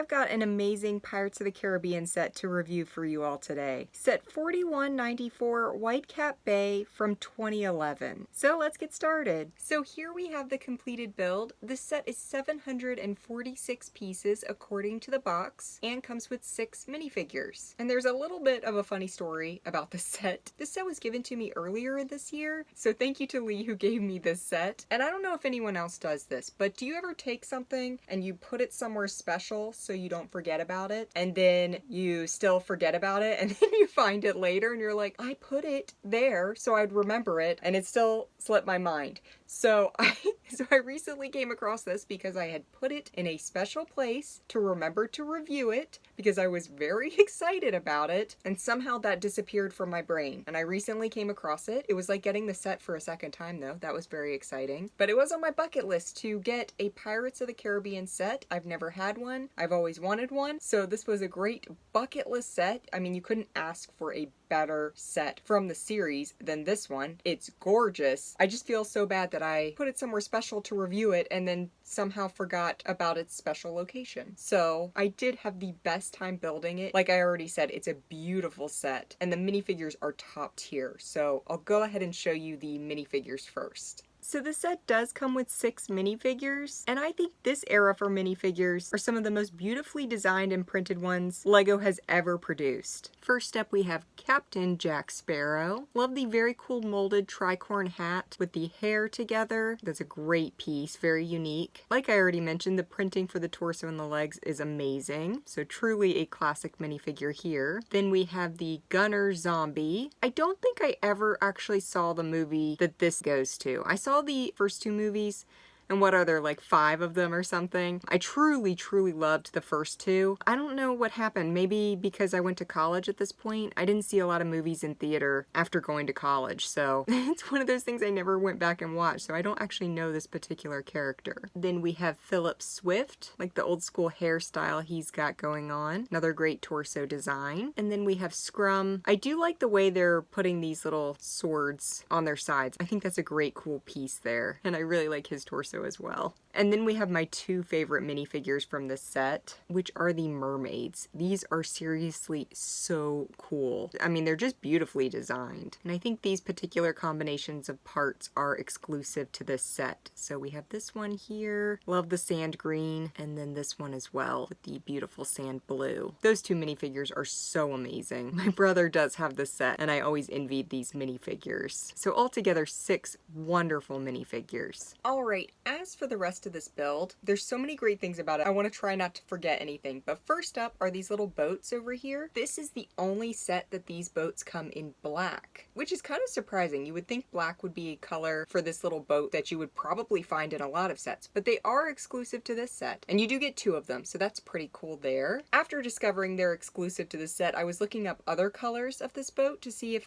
I've got an amazing Pirates of the Caribbean set to review for you all today. Set 4194 Whitecap Bay from 2011. So let's get started. So here we have the completed build. This set is 746 pieces according to the box and comes with 6 minifigures. And there's a little bit of a funny story about this set. This set was given to me earlier this year, so thank you to Lee who gave me this set. And I don't know if anyone else does this, but do you ever take something and you put it somewhere special so you don't forget about it, and then you still forget about it, and then you find it later and you're like, I put it there so I'd remember it, and it still slipped my mind. So I recently came across this because I had put it in a special place to remember to review it because I was very excited about it, and somehow that disappeared from my brain. And I recently came across it. It was like getting the set for a second time though. That was very exciting. But it was on my bucket list to get a Pirates of the Caribbean set. I've never had one. I've always wanted one. So this was a great bucket list set. I mean, you couldn't ask for a better set from the series than this one. It's gorgeous. I just feel so bad that I put it somewhere special to review it and then somehow forgot about its special location. So I did have the best time building it. Like I already said, it's a beautiful set and the minifigures are top tier. So I'll go ahead and show you the minifigures first. So the set does come with 6 minifigures, and I think this era for minifigures are some of the most beautifully designed and printed ones LEGO has ever produced. First up we have Captain Jack Sparrow. Love the very cool molded tricorn hat with the hair together. That's a great piece, very unique. Like I already mentioned, the printing for the torso and the legs is amazing, so truly a classic minifigure here. Then we have the Gunner Zombie. I don't think I ever actually saw the movie that this goes to. I saw the first 2 movies, and what are there, like 5 of them or something? I truly loved the first 2. I don't know what happened. Maybe because I went to college at this point. I didn't see a lot of movies in theater after going to college, so it's one of those things I never went back and watched, so I don't actually know this particular character. Then we have Philip Swift, like the old school hairstyle he's got going on. Another great torso design. And then we have Scrum. I do like the way they're putting these little swords on their sides. I think that's a great cool piece there, and I really like his torso as well. And then we have my 2 favorite minifigures from this set, which are the mermaids. These are seriously so cool. I mean, they're just beautifully designed. And I think these particular combinations of parts are exclusive to this set. So we have this one here, love the sand green, and then this one as well with the beautiful sand blue. Those 2 minifigures are so amazing. My brother does have this set, and I always envied these minifigures. So altogether 6 wonderful minifigures. Alright, as for the rest of this build, there's so many great things about it. I want to try not to forget anything, but first up are these little boats over here. This is the only set that these boats come in black, which is kind of surprising. You would think black would be a color for this little boat that you would probably find in a lot of sets, but they are exclusive to this set, and you do get 2 of them, so that's pretty cool there. After discovering they're exclusive to this set, I was looking up other colors of this boat to see if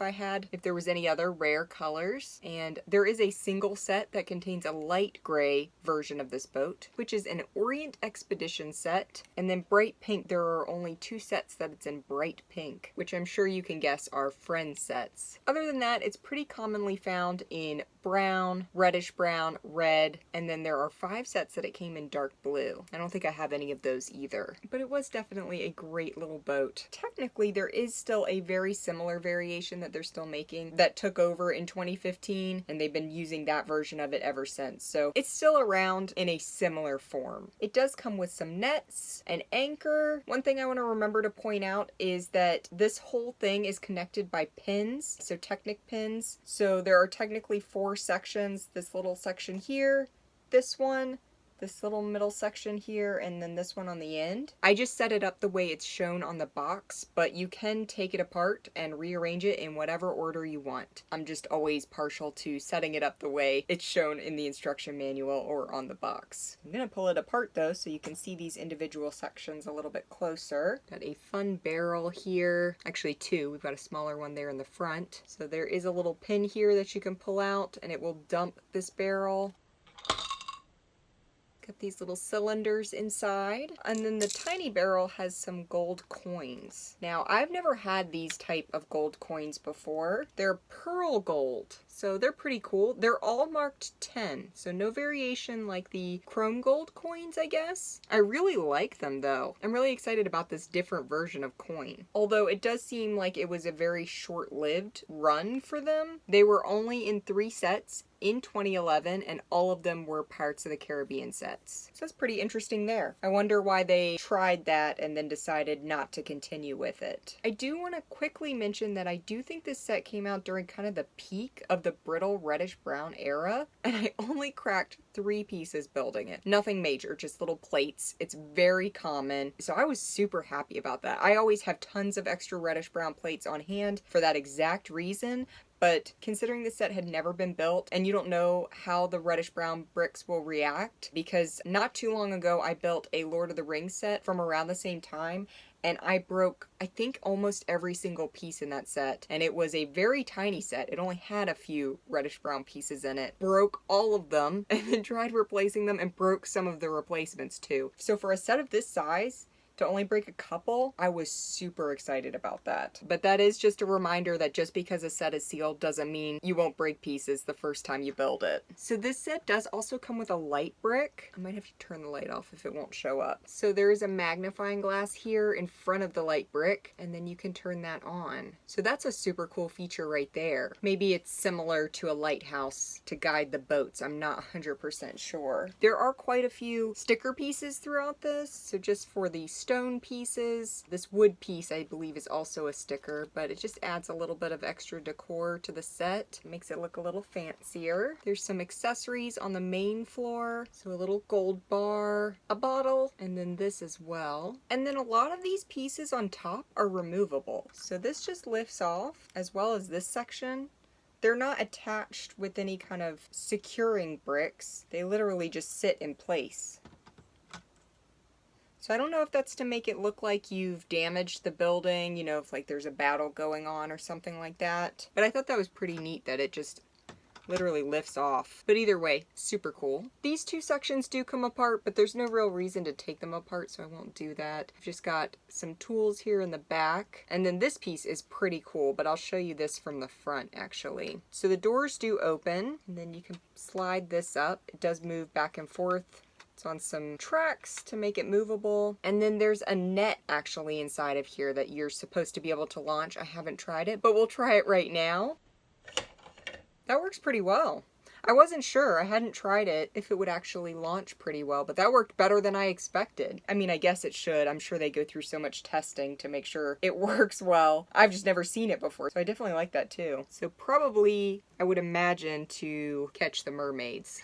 there was any other rare colors, and there is a single set that contains a light gray version of this boat, which is an Orient Expedition set, and then bright pink. There are only 2 sets that it's in bright pink, which I'm sure you can guess are friend sets. Other than that, it's pretty commonly found in brown, reddish brown, red, and then there are 5 sets that it came in dark blue. I don't think I have any of those either, but it was definitely a great little boat. Technically, there is still a very similar variation that they're still making that took over in 2015, and they've been using that version of it ever since. So it's still around in a similar form. It does come with some nets, an anchor. One thing I want to remember to point out is that this whole thing is connected by pins, so Technic pins. So there are technically 4 sections. This little section here, this one, this little middle section here, and then this one on the end. I just set it up the way it's shown on the box, but you can take it apart and rearrange it in whatever order you want. I'm just always partial to setting it up the way it's shown in the instruction manual or on the box. I'm gonna pull it apart though so you can see these individual sections a little bit closer. Got a fun barrel here. Actually 2. We've got a smaller one there in the front. So there is a little pin here that you can pull out and it will dump this barrel. Got these little cylinders inside. And then the tiny barrel has some gold coins. Now, I've never had these type of gold coins before. They're pearl gold, so they're pretty cool. They're all marked 10, so no variation like the chrome gold coins, I guess. I really like them though. I'm really excited about this different version of coin. Although it does seem like it was a very short-lived run for them. They were only in 3 sets in 2011, and all of them were Pirates of the Caribbean sets. So that's pretty interesting there. I wonder why they tried that and then decided not to continue with it. I do want to quickly mention that I do think this set came out during kind of the peak of the brittle reddish brown era, and I only cracked 3 pieces building it. Nothing major, just little plates. It's very common, so I was super happy about that. I always have tons of extra reddish brown plates on hand for that exact reason. But considering this set had never been built, and you don't know how the reddish brown bricks will react, because not too long ago I built a Lord of the Rings set from around the same time, and I broke, I think, almost every single piece in that set. And it was a very tiny set. It only had a few reddish brown pieces in it. Broke all of them, and then tried replacing them and broke some of the replacements too. So for a set of this size, to only break a couple, I was super excited about that. But that is just a reminder that just because a set is sealed doesn't mean you won't break pieces the first time you build it. So this set does also come with a light brick. I might have to turn the light off if it won't show up. So there is a magnifying glass here in front of the light brick, and then you can turn that on. So that's a super cool feature right there. Maybe it's similar to a lighthouse to guide the boats. I'm not 100% sure. There are quite a few sticker pieces throughout this, so just for the stone pieces. This wood piece, I believe, is also a sticker, but it just adds a little bit of extra decor to the set. It makes it look a little fancier. There's some accessories on the main floor. So a little gold bar, a bottle, and then this as well. And then a lot of these pieces on top are removable. So this just lifts off, as well as this section. They're not attached with any kind of securing bricks. They literally just sit in place. So I don't know if that's to make it look like you've damaged the building, you know, if like there's a battle going on or something like that. But I thought that was pretty neat that it just literally lifts off. But either way, super cool. These 2 sections do come apart, but there's no real reason to take them apart, so I won't do that. I've just got some tools here in the back. And then this piece is pretty cool, but I'll show you this from the front actually. So the doors do open, and then you can slide this up. It does move back and forth. It's on some tracks to make it movable. And then there's a net actually inside of here that you're supposed to be able to launch. I haven't tried it, but we'll try it right now. That works pretty well. I wasn't sure, I hadn't tried it, if it would actually launch pretty well, but that worked better than I expected. I mean, I guess it should. I'm sure they go through so much testing to make sure it works well. I've just never seen it before, so I definitely like that too. So probably, I would imagine, to catch the mermaids.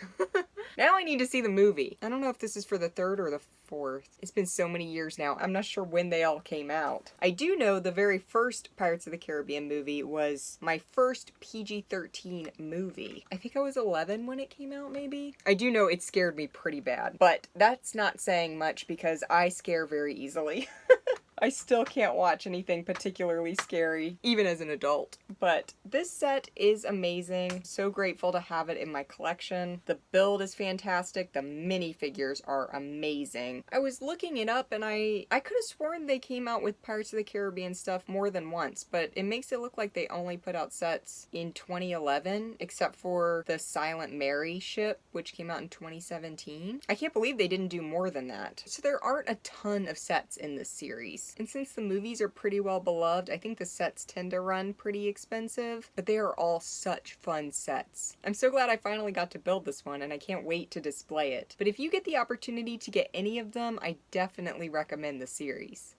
Now I need to see the movie. I don't know if this is for the 3rd or the 4th. It's been so many years now. I'm not sure when they all came out. I do know the very first Pirates of the Caribbean movie was my first PG-13 movie. I think I was 11 when it came out, maybe? I do know it scared me pretty bad, but that's not saying much because I scare very easily. I still can't watch anything particularly scary, even as an adult. But this set is amazing. So grateful to have it in my collection. The build is fantastic. The minifigures are amazing. I was looking it up and I could have sworn they came out with Pirates of the Caribbean stuff more than once, but it makes it look like they only put out sets in 2011, except for the Silent Mary ship, which came out in 2017. I can't believe they didn't do more than that. So there aren't a ton of sets in this series. And since the movies are pretty well beloved, I think the sets tend to run pretty expensive, but they are all such fun sets. I'm so glad I finally got to build this one, and I can't wait to display it. But if you get the opportunity to get any of them, I definitely recommend the series.